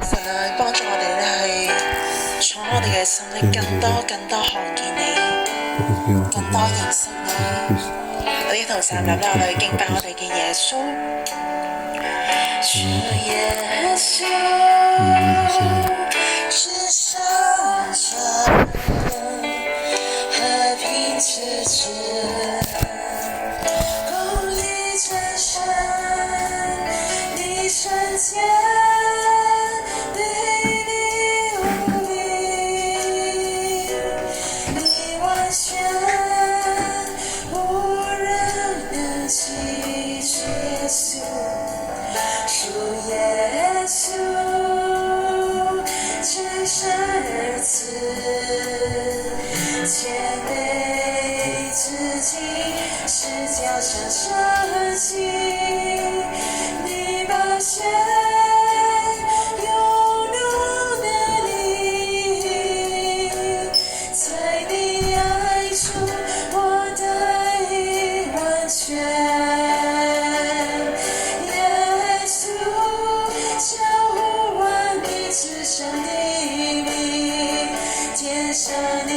神啊，幫助我哋咧去從我哋嘅心裏更多看見你，更多認識你。我哋一同站立啦，我哋去敬拜我哋嘅耶穌。主耶穌，是上神，和平之子，公義真神，你聖潔。天生地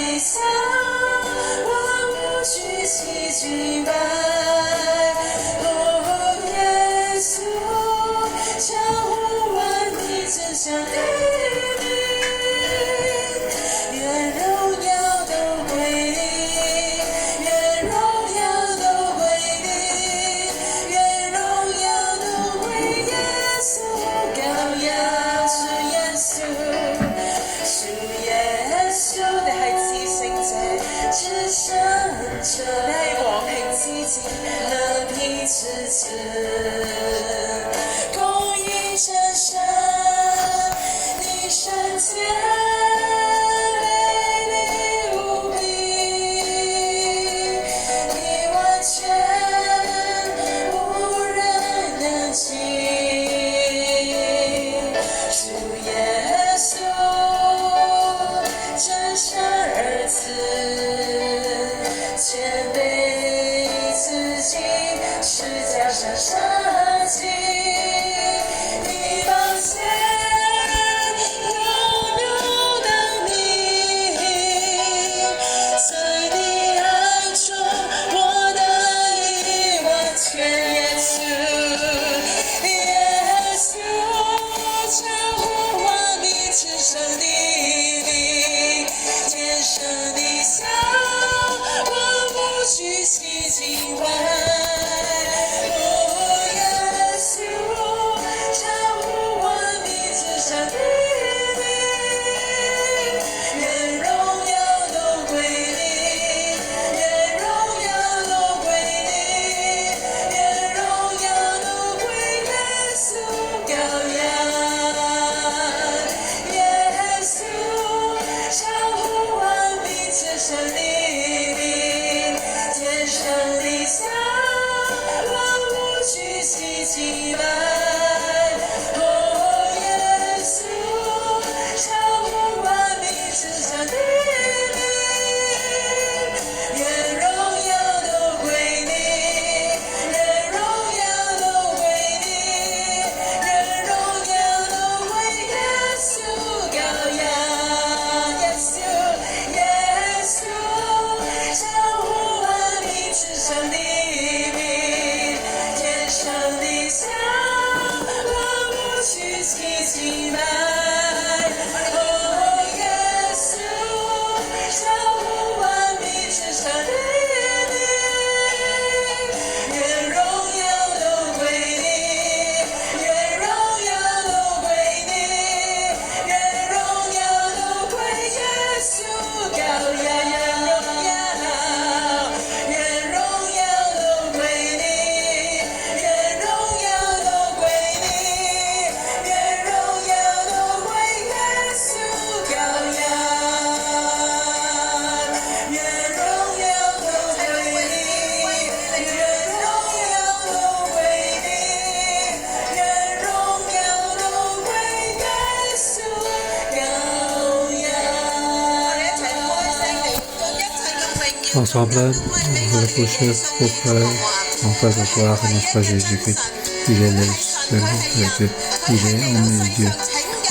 Ensemble, ouvre la bouche pour en face de gloire à notre Jésus-Christ. Il est le seul vrai Dieu. Il est en Dieu.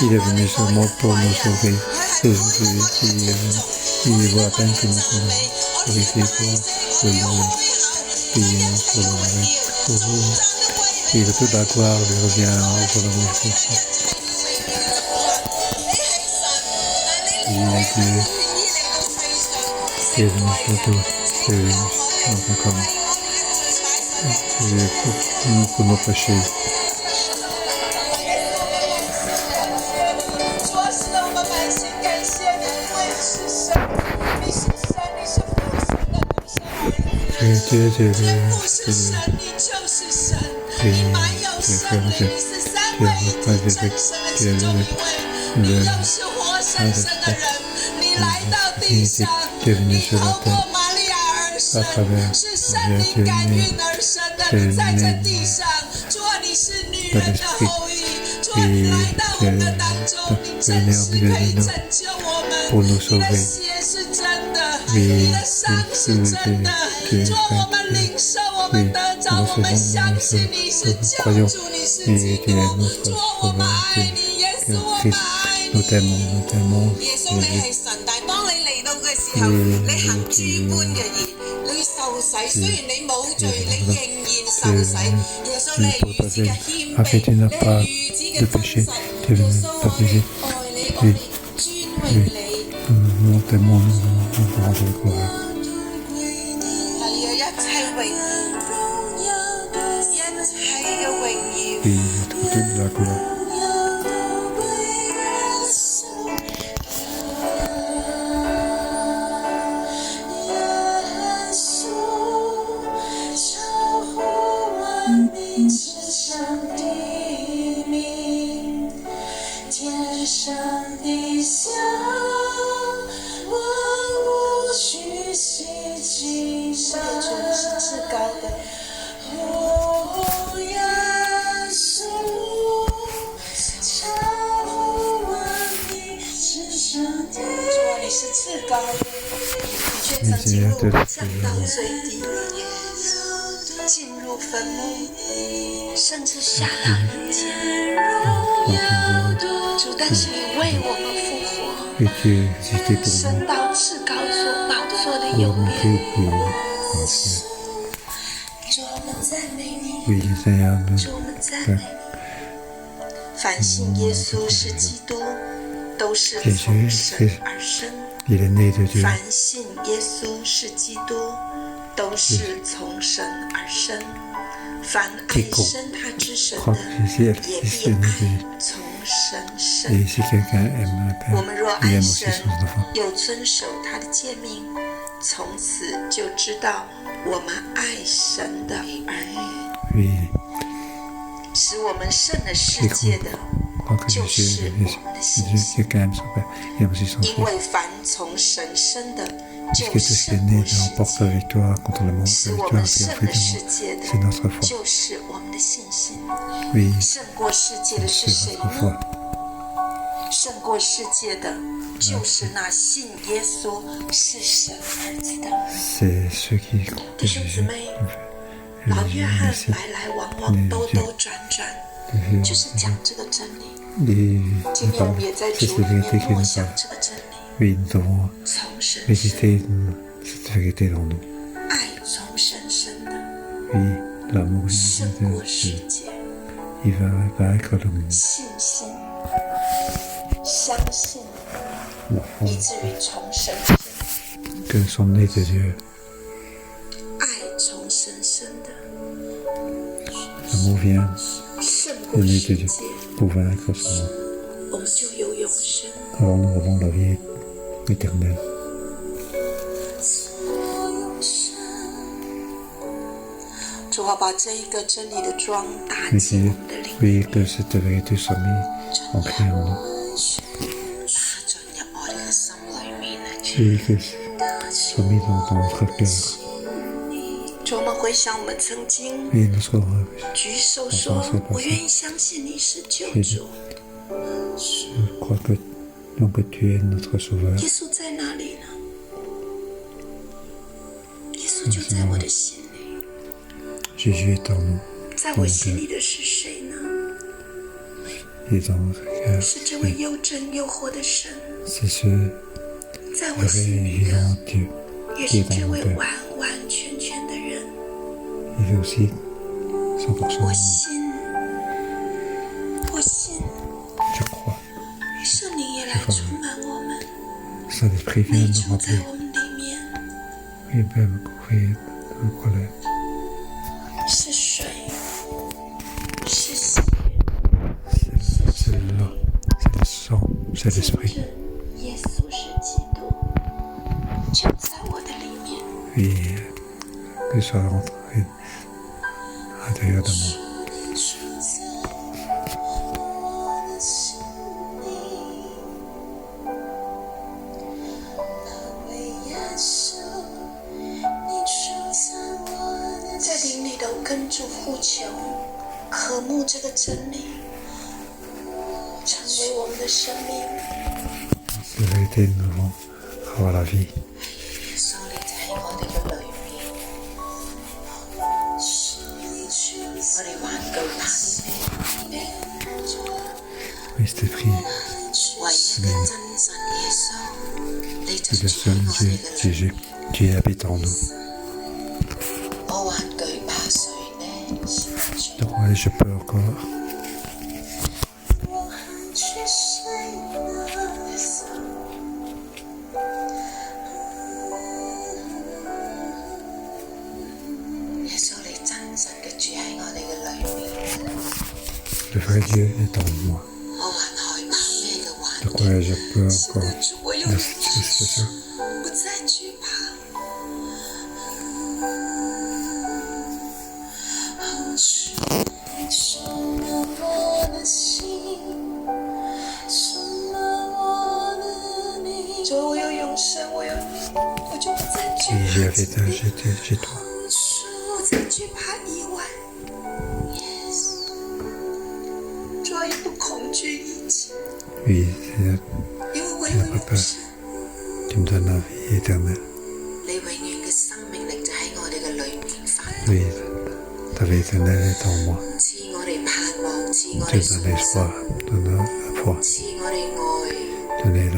Il est venu sur le monde pour nous sauver. Jésus qui vaut à peine que nous soyons purifiés pour le louer. Prions pour le louer. Pour vous. Et que toute la gloire lui revient pour le louer. Il est Dieu. Il est venu sur tout. Il est venu comme pour nos péchés. Dieu, tu es venu sur la terre à travers Dieu, tu es né de l'Esprit et tu es venu au milieu de nous pour nous sauver. Oui, tu es vrai. Oui, nous recevons nous croyons et tu es notre sauveur, Christ. Nous t'aimons, Jésus. Afin tu n'as pas de péché, tu es venu baptiser. Oui, nous t'aimons, nous rendons gloire. Oui, toute la gloire.甚至下到人间，主，但是你为我们复活，升到至高所宝座的右边。主，我们赞美你，主，我们赞美你。凡信耶稣是基督，都是从神而生。凡信耶稣是基督，都是从神而生。凡爱生他之神的，也必爱从神生。我们若爱神，又遵守他的诫命，从此就知道我们爱神的儿女。使我们胜了世界的，就是我们的信心。因为凡从神生的，就胜过世界。使我们胜了世界的，就是我们的信心。胜过世界的是谁呢？胜过世界的，就是那信耶稣是神儿子的。弟兄姊妹，老约翰来来往往，兜兜转转，就是讲这个真理。今天我们也在主里面默想这个真理。从神生，爱从神生的，胜过世界。信心，相信，以至于从神生。爱从神生的，胜过世界，我们就有永生。主啊，把这一个真理的桩打进我们的灵里。主，我们回想我们曾经举手说：“我愿意相信你是救主。”耶稣在哪里呢？稣就在我的心里。Jésus est en nous. 在我心里的是谁呢？ Il est dans notre cœur. 是这位又真又活的神。 C'est ce 在我 vrai 心里 et 的 vivant Dieu 也 qui 是 est dans 这 mon 位 cœur. 完完全全的人。 Il est aussi 100% 我 en 信，我信， Je crois. 圣灵也来充满我们， Saint-Esprit 内 vient nous 住在 remplir. 我们里面。 Il peut me couvrir de colère. 是水，是血， C'est l'eau, c'est le sang, c'est 见 l'esprit. 证耶稣是基督，就在我的里面。 Et que soit rentré à l'intérieur de moi. 住在我的心里，那位耶稣，你住在我的在灵里头跟主呼求，渴慕这个真理，成为我们的生命。 La vérité, nous devons avoir la vie. 耶穌你就喺我哋嘅裏面，我哋還懼怕咩？ Oui, cet esprit, 唯一嘅真神耶穌，你就 c'est le 住 seul 喺我 Dieu, 哋嘅裏面。 Jésus, qui habite en nous. 我還懼怕誰呢？ De quoi je peux encore? 我還去誰呢？耶穌你真實嘅住喺我哋嘅裏面， Le vrai Dieu est en moi. 我還害怕咩嘅 De 環 quoi 境？ je peux 是 encore 的，主，我有 dans cette situation? 不再懼怕。充滿我的心，充滿我的你。主，我有永生，我有你，我就不再懼 Si j'ai 怕 avait 疾病， j'étais chez toi. 不再懼怕意外。主啊，也不恐懼疫情， Oui, Seigneur, 因為我有永生。 tu me donnes la vie éternelle. 你永遠嘅生命力就喺我哋嘅裏面發動， Oui, ta vie éternelle est en moi. 賜我哋盼望，賜我 Tu 哋 me 信 donnes 心， l'espoir, donnes la foi, 賜我哋愛。 donnes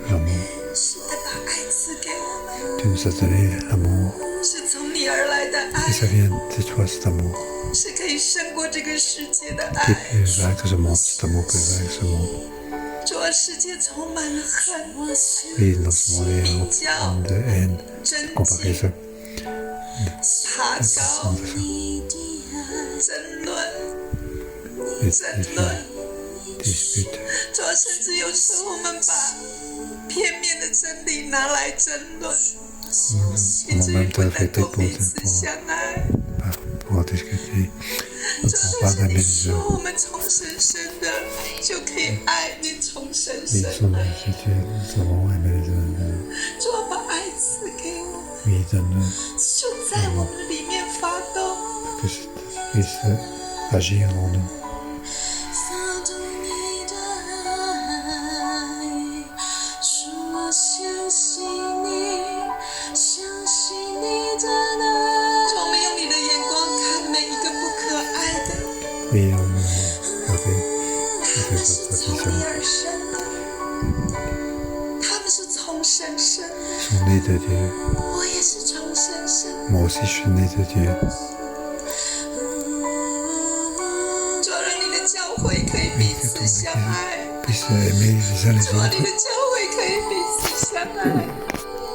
l'amour. 是的，把愛賜給我們， Tu nous as donné l'amour. 是從你而來的 Et ça 愛， vient de toi, cet amour. 是可以勝過這個世界的 Qui 愛。 peut vaincre ce monde, cet amour peut vaincre ce monde. 主啊，世界充滿了恨， Oui, dans ce monde, il y a 比 beaucoup 較、 de haine, 爭競、 comparaison, 爬高、 comparaison, 爭論、 et 爭論。 disputes. 主啊，甚至有時候我們把片面的真理拿來爭論，以至於不能夠彼此相愛。 Pour discuter, nous ne 主啊， pouvons 但 pas 是你 aimer les 說 gens. 我們重生生的就可以愛你重生 Oui, 生 son 的。 attitude, nous avons aimé les gens. 主啊，把愛賜給我， Oui, donne-nous 就在我們裡面發動。 que cet esprit puisse agir en nous. 發動你的愛，使我相信你，相信你的愛。主，我們用你的眼光看每一個不可愛的， Oui, on regardez 他們是從你而生的，他們是從神生的， sont nés de Dieu. 我也是從神生的。 Moi aussi, je suis né de Dieu. 主，讓你的教會可以彼 Que 此 ton 相愛， Église puisse aimer les uns les 主啊，你 autres. 的教會可以彼此相愛。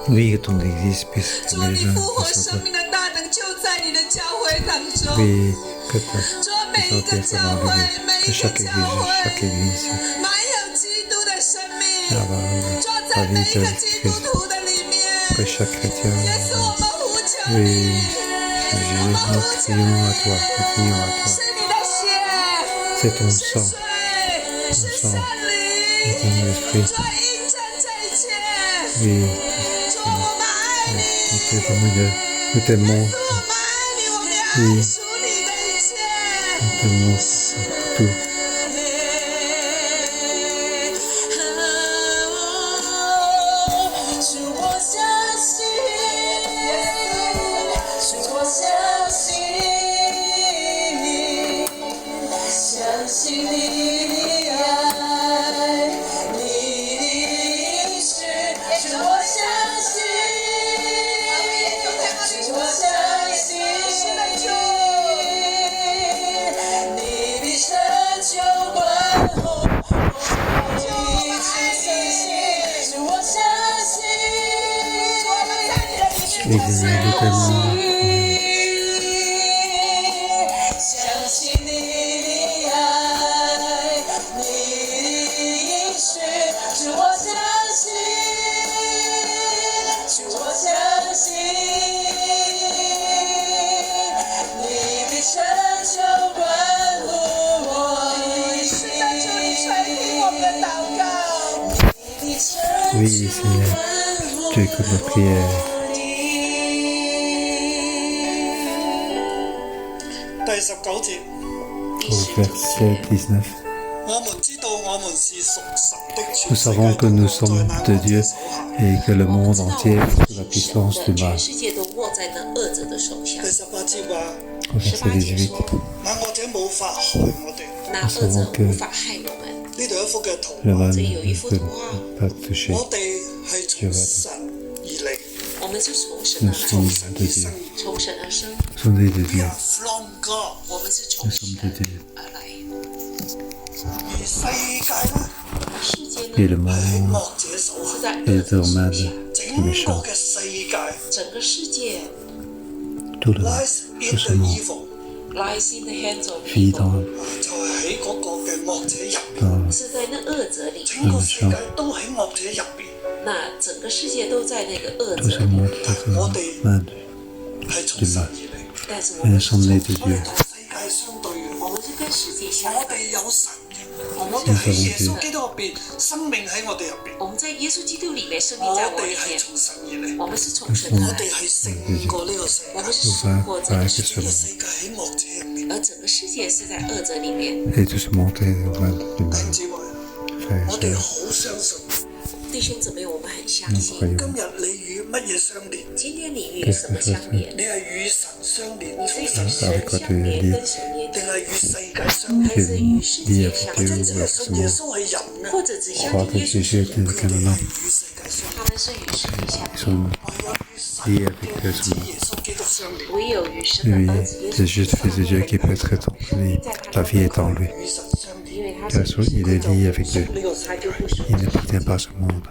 Oui, que ton Église puisse 主啊， aimer 你 les uns 復活 les 生 autres. 命的大能就在你的教會當中。 Oui, que ta 主啊，每一個 puissance 教 soit 會 dans，每 que 一個 chaque 教 Église 會 puisse 滿有基督的生命。 avoir 主啊， la 在每 vie 一個 de 基督 Christ. 徒的裡面， Que chaque chrétien, 耶穌，我們呼求 oui, 你， Jésus, 我們 nous 呼求 crions 你 à toi, nous crions à toi. 是你的血， C'est ton 是 sang, 水，是 sang, 聖 c'est ton 靈， esprit. 主啊，印證這一切。 Oui, 主啊，我們愛你， nous témoignons, nous t'aimons, 主，我們愛你，我們要愛屬你的一切。 nous t'aimons tout. 是我相信，耶 Et Seigneur, nous t'aimons. Oui, Seigneur, tu écoutes nos prières. Au verset 19. Nous savons que nous sommes de Dieu et que le monde entier est sous la puissance du mal. Au verset 18. Nous savons que le mal ne peut pas toucher. Nous sommes de Dieu. Nous sommes nés de Dieu. Nous sommes de Dieu. Et le monde est dans main du méchant. Tout le monde, tout ce monde vit dans le méchant. Tout ce monde est dans la main du mal. Et nous sommes nés de Dieu. Nous savons Dieu. Et tout ce monde est dans la main du mal. Frères et sœurs. 弟兄姊妹，我们很相信。今日你與乜嘢相連？今天你與什麼相連？你係與神相連，與神相連，跟神連，定係與世界相連？還是與世界相連？或者只係信耶穌係人呢？或者只相信耶穌是人？佢哋係與世界相連。他們是與世界相連。唯有與神的兒子耶穌基督相連。唯有與神的兒子耶穌基督相連。C'est juste Fils de Dieu qui peut être accompli. La vie est en lui. Il est lié avec Dieu. Il n'appartient pas à ce monde.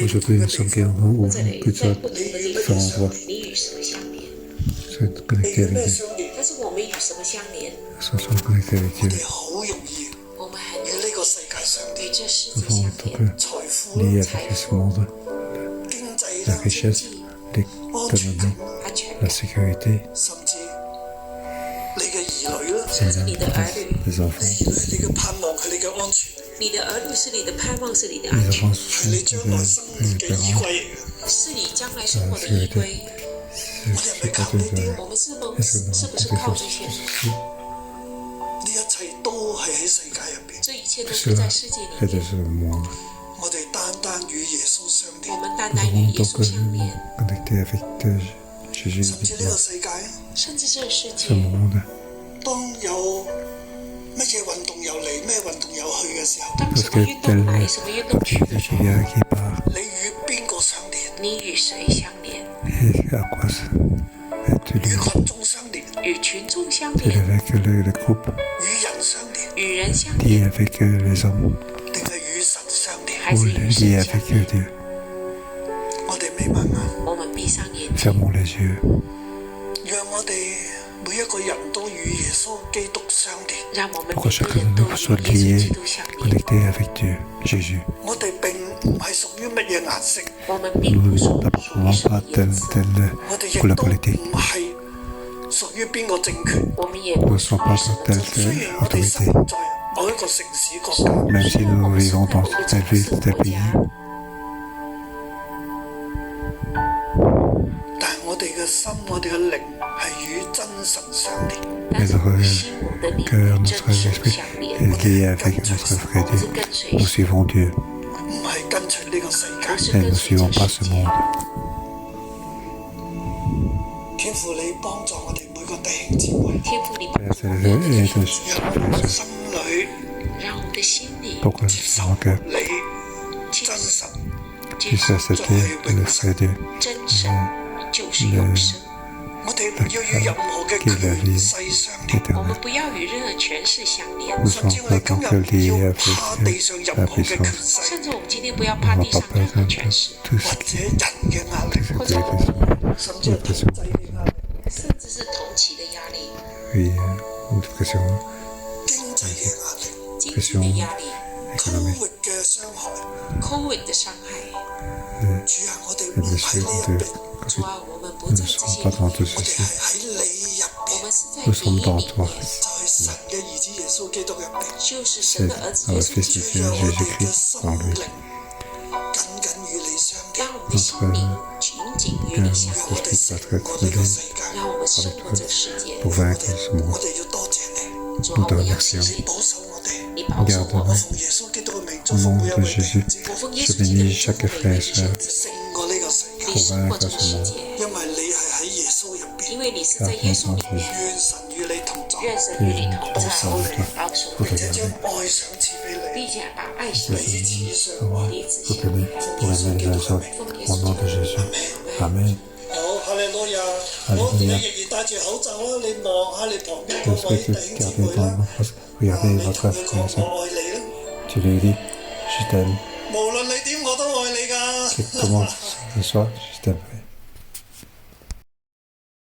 Aujourd'hui, nous sommes que soit différents endroits. Nous sommes connectés avec Dieu. Nous sommes connectés avec Dieu. Nous sommes en tant que liés avec ce monde. La richesse, l'économie, la sécurité, les enfants. Les enfants sont les parents, la sécurité. C'est pas tout ça. Est-ce que nous avons ceci? Tout cela est de ce monde. Nous devons donc connecter avec Jésus, avec Dieu. Ce monde. Parce que telle activité qui vient, qui part. Et à quoi es-tu lié? Tu es avec le groupe, lié avec les hommes, ou lié avec Dieu. Fermons les yeux. Pour que chacun de nous soit lié, connecté avec Dieu, Jésus. Nous n'approuvons pas telle couleur politique. Nous ne sommes pas telle autorité. Même si nous vivons dans telle ville, tel pays. Mais notre cœur, notre esprit est lié avec notre vrai Dieu. Nous suivons Dieu. Et nous ne suivons pas ce monde. Père céleste, aide-nous pour que notre cœur puisse accepter le vrai Dieu, 我哋唔要與任何嘅權勢相連，我們不要與任何權勢相連。甚至我哋今日唔要怕地上任何嘅權勢，甚至我們今天不要怕地上任何權勢，或者人嘅壓力，或者甚至係經濟嘅壓力，甚至是同期嘅壓力。經濟嘅壓力，經濟嘅壓力 ，Covid 嘅傷害 ，Covid 嘅傷害。主啊，我哋唔喺呢一邊。主啊，我們不在這些裏面，我哋係喺你入邊，我們是在你裏面，在神嘅兒子耶穌基督入邊，就是神的兒子耶穌基督，讓我哋嘅心靈緊緊與你相連，讓我們的心靈緊緊與你相連，讓我哋勝過呢個世界，讓我們勝過這個世界。我哋要多謝你，主啊，我要謝謝你保守我哋，你保守我們，奉耶穌基督嘅名，祝福每一位弟兄姊妹，我奉耶穌基督嘅名，祝福每一位弟兄姊妹勝過呢個世界，你勝過這個世界，因為你係喺耶穌入邊，因為你是在耶穌裏面，願神與你同在，願神與你同在，保守你，保守你，並且將愛賞賜俾你，並且把愛賞賜俾你，彼此相愛，奉耶穌基督，阿門。好，哈利路亞！好，你仍然戴住口罩啊！你望下你旁邊嗰位弟兄姊妹啦，你同佢講我愛你啦。無論你點，我都愛你㗎。